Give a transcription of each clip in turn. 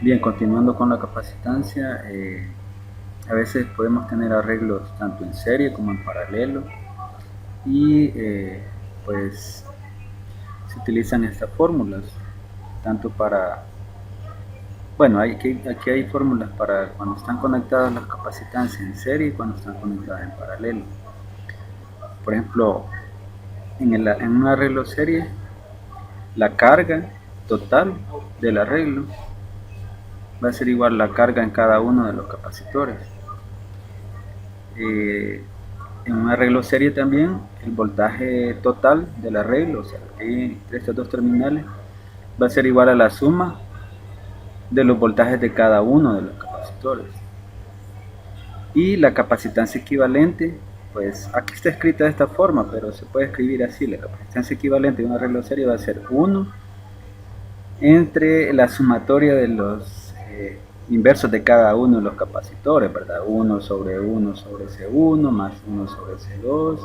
Bien, continuando con la capacitancia, a veces podemos tener arreglos tanto en serie como en paralelo y pues se utilizan estas fórmulas tanto para, bueno, aquí hay fórmulas para cuando están conectadas las capacitancias en serie y cuando están conectadas en paralelo. Por ejemplo, en un arreglo serie, la carga total del arreglo va a ser igual a la carga en cada uno de los capacitores. Eh, en un arreglo serie también, el voltaje total del arreglo, o sea, entre estos dos terminales, va a ser igual a la suma de los voltajes de cada uno de los capacitores. Y la capacitancia equivalente, pues aquí está escrita de esta forma, pero se puede escribir así: la capacitancia equivalente de un arreglo serie va a ser 1 entre la sumatoria de los inversos de cada uno de los capacitores, ¿verdad? 1 sobre C1 más 1 sobre C2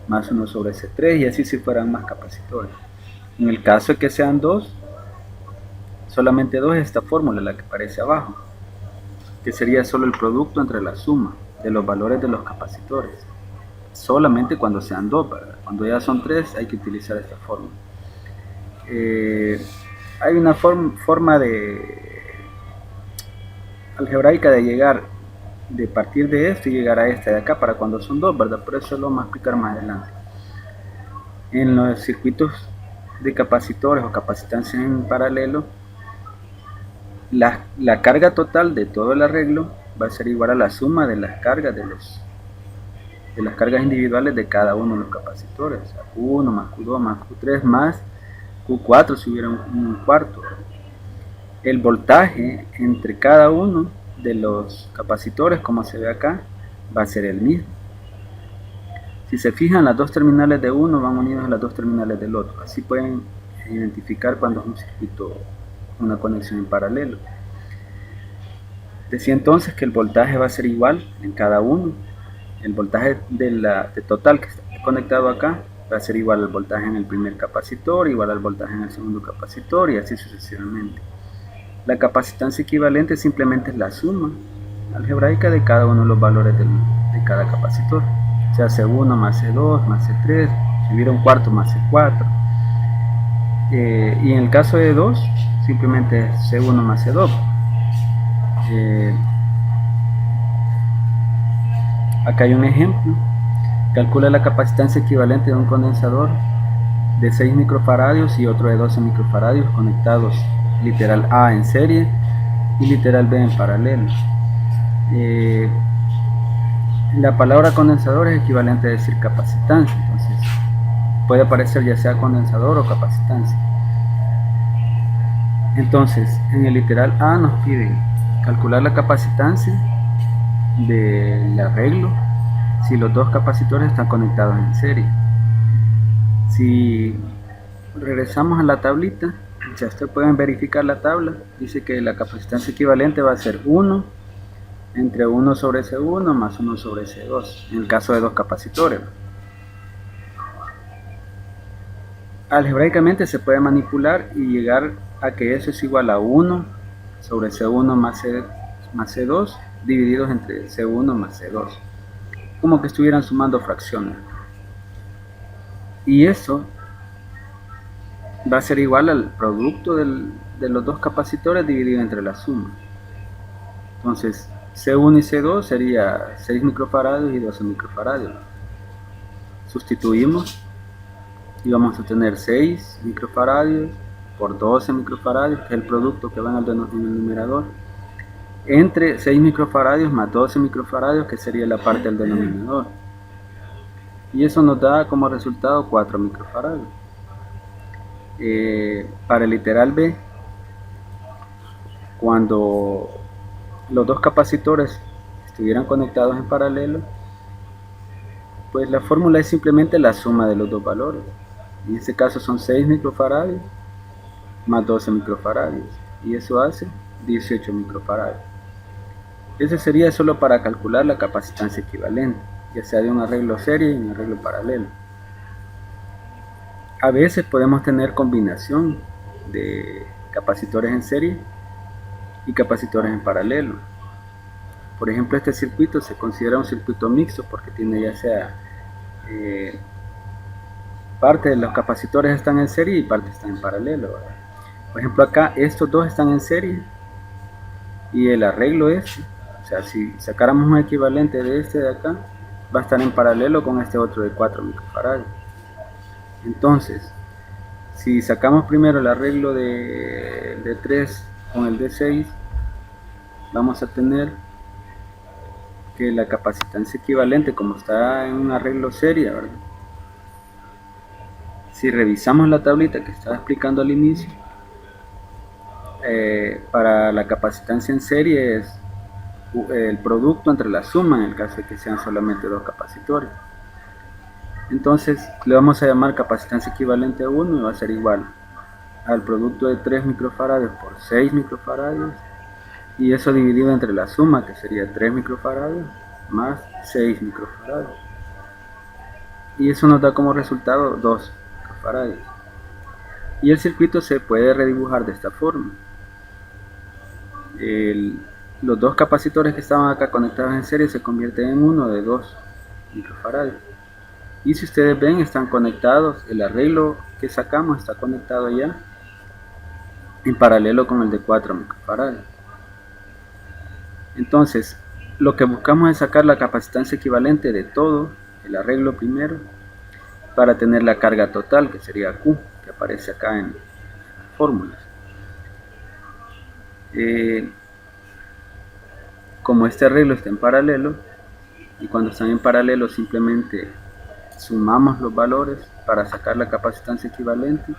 más 1 sobre C3 y así si fueran más capacitores. En el caso de que sean dos, solamente dos, es esta fórmula, la que aparece abajo, que sería solo el producto entre la suma de los valores de los capacitores, solamente cuando sean dos, ¿verdad? Cuando ya son tres hay que utilizar esta fórmula. Hay una forma de algebraica de llegar, de partir de esto y llegar a esta de acá para cuando son dos, ¿verdad? Pero eso lo vamos a explicar más adelante. En los circuitos de capacitores o capacitancias en paralelo, la carga total de todo el arreglo va a ser igual a la suma de las cargas de las cargas individuales de cada uno de los capacitores, o sea, Q1 más Q2 más Q3 más Q4 si hubiera un cuarto. El voltaje entre cada uno de los capacitores, como se ve acá, va a ser el mismo. Si se fijan, las dos terminales de uno van unidas a las dos terminales del otro. Así pueden identificar cuando es un circuito, una conexión en paralelo. Decía entonces que el voltaje va a ser igual en cada uno. El voltaje de total que está conectado acá va a ser igual al voltaje en el primer capacitor, igual al voltaje en el segundo capacitor y así sucesivamente. La capacitancia equivalente simplemente es la suma algebraica de cada uno de los valores de cada capacitor, sea C1 más C2 más C3, si hubiera un cuarto más C4. Y en el caso de 2, simplemente es C1 más C2. Acá hay un ejemplo. Calcula la capacitancia equivalente de un condensador de 6 microfaradios y otro de 12 microfaradios conectados literal A en serie y literal B en paralelo. La palabra condensador es equivalente a decir capacitancia, entonces puede aparecer ya sea condensador o capacitancia. Entonces, en el literal A nos piden calcular la capacitancia del arreglo si los dos capacitores están conectados en serie. Si regresamos a la tablita, ya ustedes pueden verificar la tabla, dice que la capacitancia equivalente va a ser 1 entre 1 sobre C1 más 1 sobre C2, en el caso de dos capacitores. Algebraicamente se puede manipular y llegar a que eso es igual a 1 sobre C1 más C2 divididos entre C1 más C2, como que estuvieran sumando fracciones. Y eso va a ser igual al producto de los dos capacitores dividido entre la suma. Entonces, C1 y C2 sería 6 microfaradios y 12 microfaradios. Sustituimos y vamos a tener 6 microfaradios por 12 microfaradios, que es el producto que va en el numerador, entre 6 microfaradios más 12 microfaradios, que sería la parte del denominador. Y eso nos da como resultado 4 microfaradios. Para el literal B, cuando los dos capacitores estuvieran conectados en paralelo, pues la fórmula es simplemente la suma de los dos valores. En este caso son 6 microfaradios más 12 microfaradios, y eso hace 18 microfaradios. Eso sería solo para calcular la capacitancia equivalente, ya sea de un arreglo serie y un arreglo paralelo. A veces podemos tener combinación de capacitores en serie y capacitores en paralelo. Por ejemplo, este circuito se considera un circuito mixto porque tiene ya sea parte de los capacitores están en serie y parte están en paralelo, ¿verdad? Por ejemplo, acá estos dos están en serie y el arreglo es, o sea, si sacáramos un equivalente de este de acá, va a estar en paralelo con este otro de 4 microfarads. Entonces, si sacamos primero el arreglo de 3 con el de 6, vamos a tener que la capacitancia equivalente, como está en un arreglo serie, ¿verdad? Si revisamos la tablita que estaba explicando al inicio, para la capacitancia en serie es el producto entre la suma en el caso de que sean solamente dos capacitores. Entonces le vamos a llamar capacitancia equivalente a 1 y va a ser igual al producto de 3 microfarads por 6 microfarads, y eso dividido entre la suma, que sería 3 microfarads más 6 microfarads, y eso nos da como resultado 2 microfarads. Y el circuito se puede redibujar de esta forma. Los dos capacitores que estaban acá conectados en serie se convierten en uno de 2 microfarads. Y si ustedes ven, están conectados, el arreglo que sacamos está conectado ya en paralelo con el de 4 microfarads. Entonces, lo que buscamos es sacar la capacitancia equivalente de todo el arreglo primero para tener la carga total, que sería Q, que aparece acá en las fórmulas. Como este arreglo está en paralelo, y cuando están en paralelo simplemente sumamos los valores para sacar la capacitancia equivalente,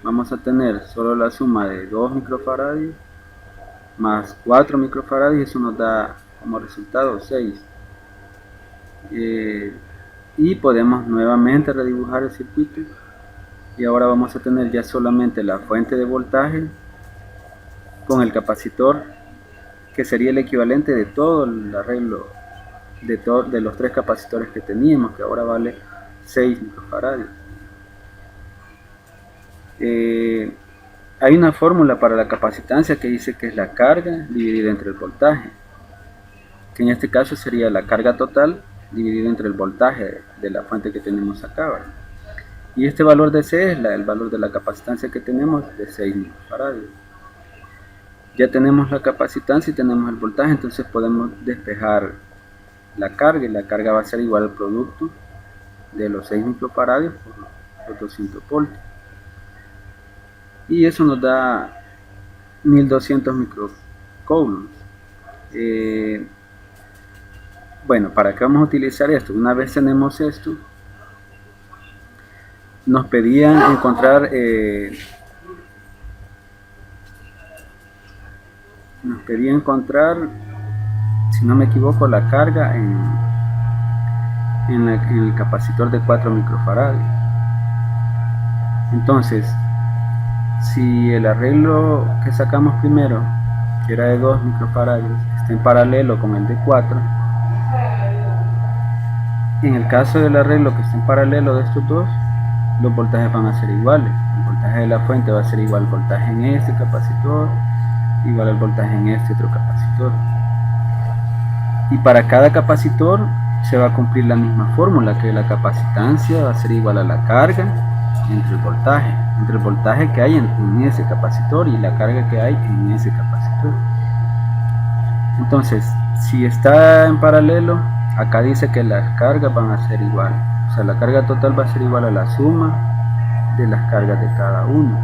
vamos a tener solo la suma de 2 microfarads más 4 microfarads, y eso nos da como resultado 6. Y podemos nuevamente redibujar el circuito, y ahora vamos a tener ya solamente la fuente de voltaje con el capacitor, que sería el equivalente de todo el arreglo de los 3 capacitores que teníamos, que ahora vale 6 microfarads. Hay una fórmula para la capacitancia que dice que es la carga dividida entre el voltaje, que en este caso sería la carga total dividido entre el voltaje de la fuente que tenemos acá, ¿verdad? Y este valor de C es el valor de la capacitancia que tenemos de 6 microfarads. Ya tenemos la capacitancia y tenemos el voltaje, entonces podemos despejar la carga, y la carga va a ser igual al producto de los 6 microfarads por los 200 voltios, y eso nos da 1200 microcoulombs. Bueno, ¿para qué vamos a utilizar esto? Una vez tenemos esto, nos pedían encontrar si no me equivoco, la carga en el capacitor de 4 microfarads. Entonces, si el arreglo que sacamos primero, que era de 2 microfarads, está en paralelo con el de 4, en el caso del arreglo que está en paralelo de estos dos, los voltajes van a ser iguales. El voltaje de la fuente va a ser igual al voltaje en este capacitor, igual al voltaje en este otro capacitor, y para cada capacitor se va a cumplir la misma fórmula, que la capacitancia va a ser igual a la carga entre el voltaje que hay en ese capacitor y la carga que hay en ese capacitor. Entonces, si está en paralelo, acá dice que las cargas van a ser igual, o sea, la carga total va a ser igual a la suma de las cargas de cada uno.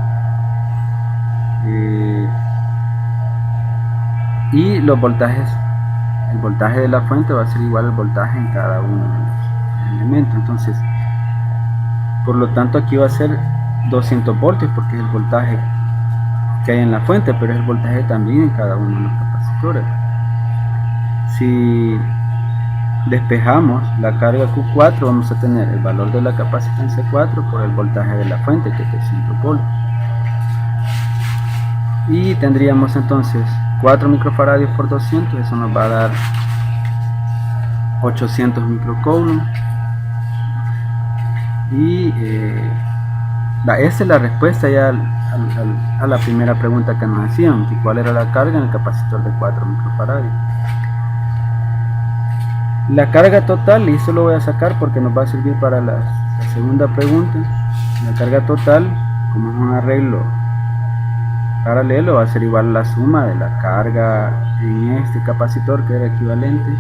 Y los voltajes, el voltaje de la fuente va a ser igual al voltaje en cada uno de los elementos. Entonces, por lo tanto, aquí va a ser 200 voltios porque es el voltaje que hay en la fuente, pero es el voltaje también en cada uno de los capacitores. Si despejamos la carga Q4, vamos a tener el valor de la capacitancia 4 por el voltaje de la fuente, que es 200 voltios. Y tendríamos entonces 4 microfarads por 200, eso nos va a dar 800 microcoulombs. Y esta es la respuesta ya a la primera pregunta que nos hacían, que cuál era la carga en el capacitor de 4 microfarads. La carga total, y esto lo voy a sacar porque nos va a servir para la segunda pregunta. La carga total, como es un arreglo paralelo, va a ser igual a la suma de la carga en este capacitor, que era equivalente,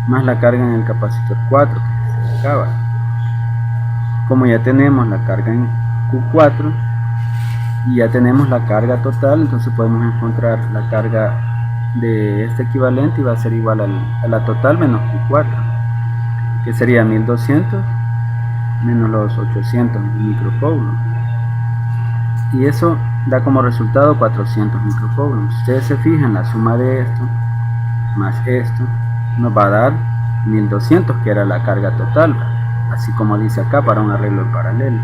más la carga en el capacitor 4, que se acaba. Como ya tenemos la carga en Q4 y ya tenemos la carga total, entonces podemos encontrar la carga de este equivalente y va a ser igual a la total menos Q4, que sería 1200 menos los 800 microcoulombs, y eso da como resultado 400 microcoulombs. Si ustedes se fijan, la suma de esto más esto nos va a dar 1200, que era la carga total, así como dice acá, para un arreglo en paralelo.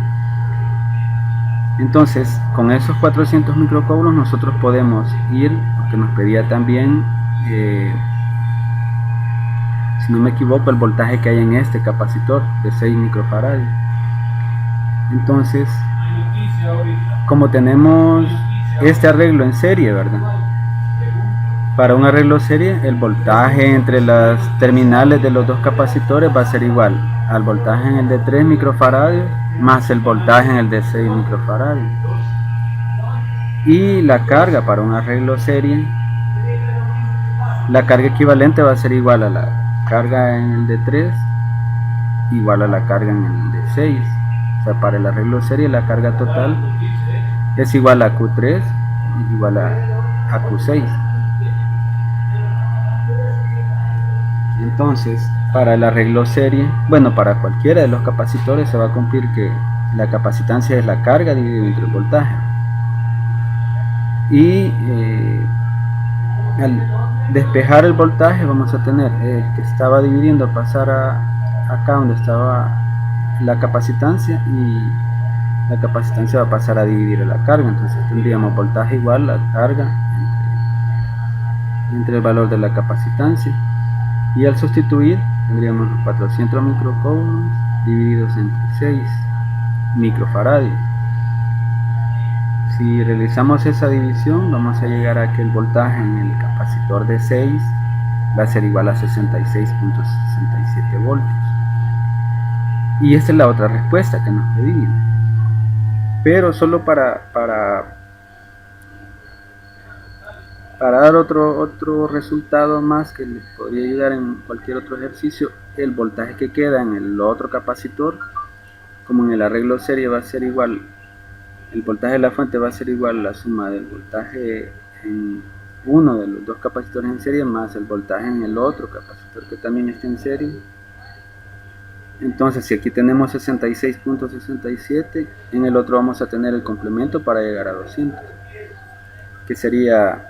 Entonces, con esos 400 microcoulombs nosotros podemos ir, porque nos pedía también, si no me equivoco, el voltaje que hay en este capacitor de 6 microfarads. Entonces, como tenemos este arreglo en serie, ¿verdad? Para un arreglo serie, el voltaje entre las terminales de los dos capacitores va a ser igual al voltaje en el de 3 microfarads más el voltaje en el de 6 microfarads. Y la carga para un arreglo serie, la carga equivalente va a ser igual a la carga en el de 3 igual a la carga en el de 6. O sea, para el arreglo serie la carga total es igual a Q3 igual a Q6. Entonces, para el arreglo serie, bueno, para cualquiera de los capacitores se va a cumplir que la capacitancia es la carga dividido entre el voltaje. Y al despejar el voltaje vamos a tener que estaba dividiendo a pasar acá donde estaba la capacitancia, y la capacitancia va a pasar a dividir a la carga. Entonces tendríamos voltaje igual a carga entre el valor de la capacitancia, y al sustituir tendríamos los 400 microcoulombs divididos entre 6 microfarads. Si realizamos esa división, vamos a llegar a que el voltaje en el capacitor de 6 va a ser igual a 66.67 voltios. Y esta es la otra respuesta que nos pedían. Pero solo para dar otro resultado más que les podría ayudar en cualquier otro ejercicio, el voltaje que queda en el otro capacitor, como en el arreglo serie va a ser igual, el voltaje de la fuente va a ser igual a la suma del voltaje en uno de los dos capacitores en serie más el voltaje en el otro capacitor que también está en serie. Entonces, si aquí tenemos 66.67, en el otro vamos a tener el complemento para llegar a 200, que sería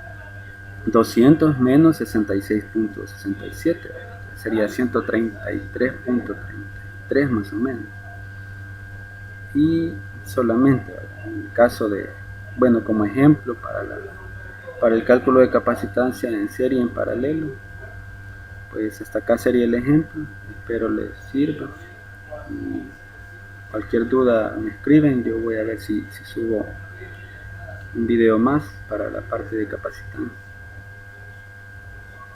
200 menos 66.67, sería 133.33 más o menos. Y solamente en el caso de, bueno, como ejemplo para el cálculo de capacitancia en serie y en paralelo, pues hasta acá sería el ejemplo. Espero les sirva. Y cualquier duda me escriben, yo voy a ver si subo un video más para la parte de capacitancia.